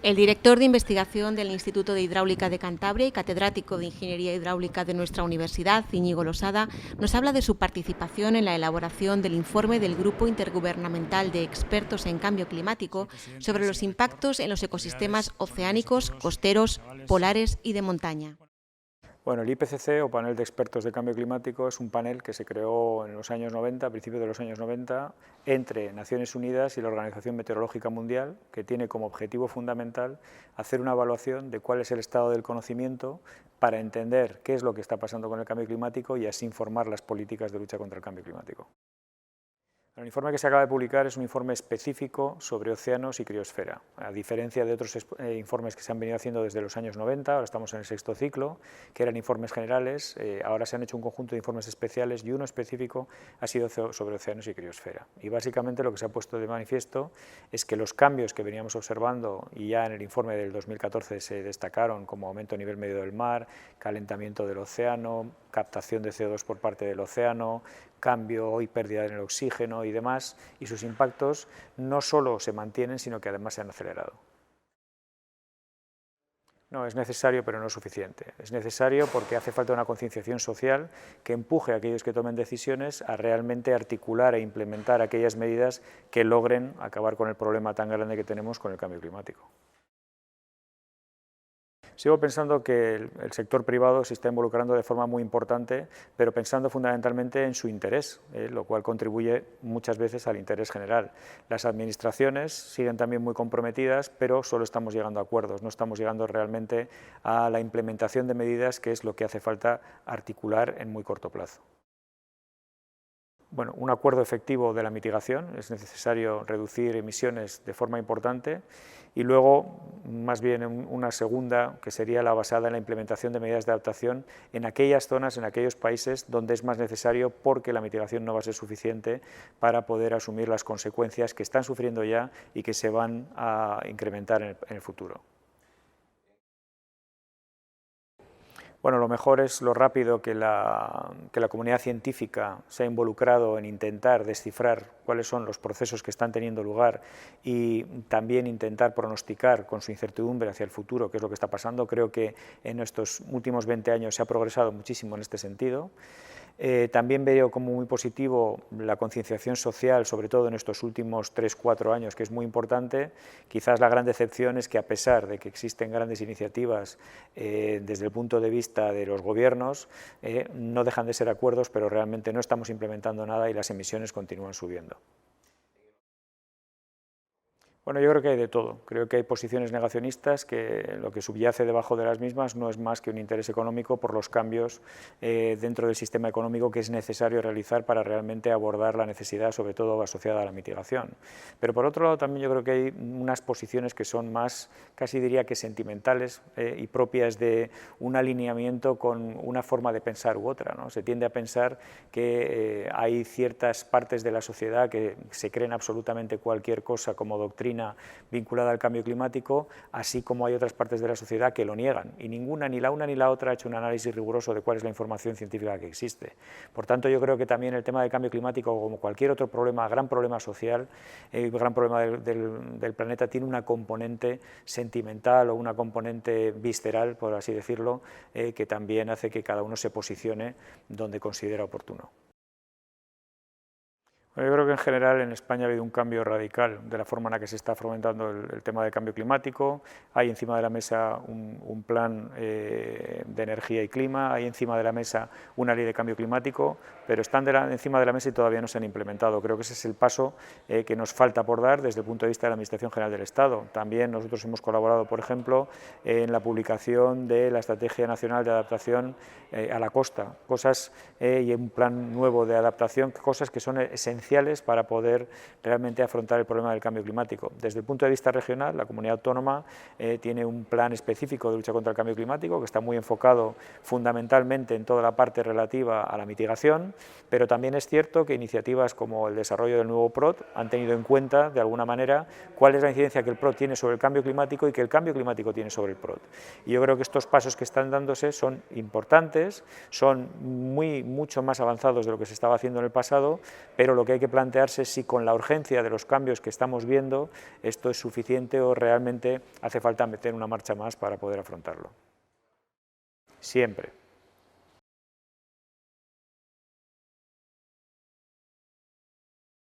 El director de investigación del Instituto de Hidráulica de Cantabria y catedrático de Ingeniería Hidráulica de nuestra universidad, Íñigo Losada, nos habla de su participación en la elaboración del informe del Grupo Intergubernamental de Expertos en Cambio Climático sobre los impactos en los ecosistemas oceánicos, costeros, polares y de montaña. Bueno, el IPCC, o Panel de Expertos de Cambio Climático, es un panel que se creó en los años 90, a principios de los años 90, entre Naciones Unidas y la Organización Meteorológica Mundial, que tiene como objetivo fundamental hacer una evaluación de cuál es el estado del conocimiento para entender qué es lo que está pasando con el cambio climático y así informar las políticas de lucha contra el cambio climático. El informe que se acaba de publicar es un informe específico sobre océanos y criosfera. A diferencia de otros informes que se han venido haciendo desde los años 90, ahora estamos en el sexto ciclo, que eran informes generales, ahora se han hecho un conjunto de informes especiales y uno específico ha sido sobre océanos y criosfera. Y básicamente lo que se ha puesto de manifiesto es que los cambios que veníamos observando, y ya en el informe del 2014 se destacaron, como aumento a nivel medio del mar, calentamiento del océano, captación de CO2 por parte del océano, cambio y pérdida en el oxígeno y demás, y sus impactos no solo se mantienen, sino que además se han acelerado. No, es necesario, pero no es suficiente. Es necesario porque hace falta una concienciación social que empuje a aquellos que tomen decisiones a realmente articular e implementar aquellas medidas que logren acabar con el problema tan grande que tenemos con el cambio climático. Sigo pensando que el sector privado se está involucrando de forma muy importante, pero pensando fundamentalmente en su interés, lo cual contribuye muchas veces al interés general. Las administraciones siguen también muy comprometidas, pero solo estamos llegando a acuerdos, no estamos llegando realmente a la implementación de medidas, que es lo que hace falta articular en muy corto plazo. Bueno, un acuerdo efectivo de la mitigación, es necesario reducir emisiones de forma importante y luego, más bien una segunda, que sería la basada en la implementación de medidas de adaptación en aquellas zonas, en aquellos países donde es más necesario porque la mitigación no va a ser suficiente para poder asumir las consecuencias que están sufriendo ya y que se van a incrementar en el futuro. Bueno, lo mejor es lo rápido que la comunidad científica se ha involucrado en intentar descifrar cuáles son los procesos que están teniendo lugar y también intentar pronosticar con su incertidumbre hacia el futuro qué es lo que está pasando. Creo que en estos últimos 20 años se ha progresado muchísimo en este sentido. También veo como muy positivo la concienciación social, sobre todo en estos últimos 3-4 años, que es muy importante. Quizás la gran decepción es que, a pesar de que existen grandes iniciativas desde el punto de vista de los gobiernos, no dejan de ser acuerdos, pero realmente no estamos implementando nada y las emisiones continúan subiendo. Bueno, yo creo que hay de todo. Creo que hay posiciones negacionistas que lo que subyace debajo de las mismas no es más que un interés económico por los cambios dentro del sistema económico que es necesario realizar para realmente abordar la necesidad, sobre todo asociada a la mitigación. Pero por otro lado también yo creo que hay unas posiciones que son más, casi diría que sentimentales y propias de un alineamiento con una forma de pensar u otra, ¿no? Se tiende a pensar que hay ciertas partes de la sociedad que se creen absolutamente cualquier cosa como doctrina vinculada al cambio climático, así como hay otras partes de la sociedad que lo niegan, y ninguna, ni la una ni la otra, ha hecho un análisis riguroso de cuál es la información científica que existe. Por tanto, yo creo que también el tema del cambio climático, como cualquier otro problema, gran problema social, gran problema del planeta, tiene una componente sentimental o una componente visceral, por así decirlo, que también hace que cada uno se posicione donde considera oportuno. Yo creo que en general en España ha habido un cambio radical de la forma en la que se está fomentando el tema del cambio climático. Hay encima de la mesa un plan de energía y clima, hay encima de la mesa una ley de cambio climático, pero están encima de la mesa y todavía no se han implementado. Creo que ese es el paso que nos falta por dar desde el punto de vista de la Administración General del Estado. También nosotros hemos colaborado, por ejemplo, en la publicación de la Estrategia Nacional de Adaptación a la Costa, y un plan nuevo de adaptación, cosas que son esenciales para poder realmente afrontar el problema del cambio climático. Desde el punto de vista regional, la comunidad autónoma tiene un plan específico de lucha contra el cambio climático que está muy enfocado fundamentalmente en toda la parte relativa a la mitigación, pero también es cierto que iniciativas como el desarrollo del nuevo PROT han tenido en cuenta, de alguna manera, cuál es la incidencia que el PROT tiene sobre el cambio climático y que el cambio climático tiene sobre el PROT. Y yo creo que estos pasos que están dándose son importantes, son mucho más avanzados de lo que se estaba haciendo en el pasado, pero lo que hay que plantearse es si con la urgencia de los cambios que estamos viendo esto es suficiente o realmente hace falta meter una marcha más para poder afrontarlo. Siempre.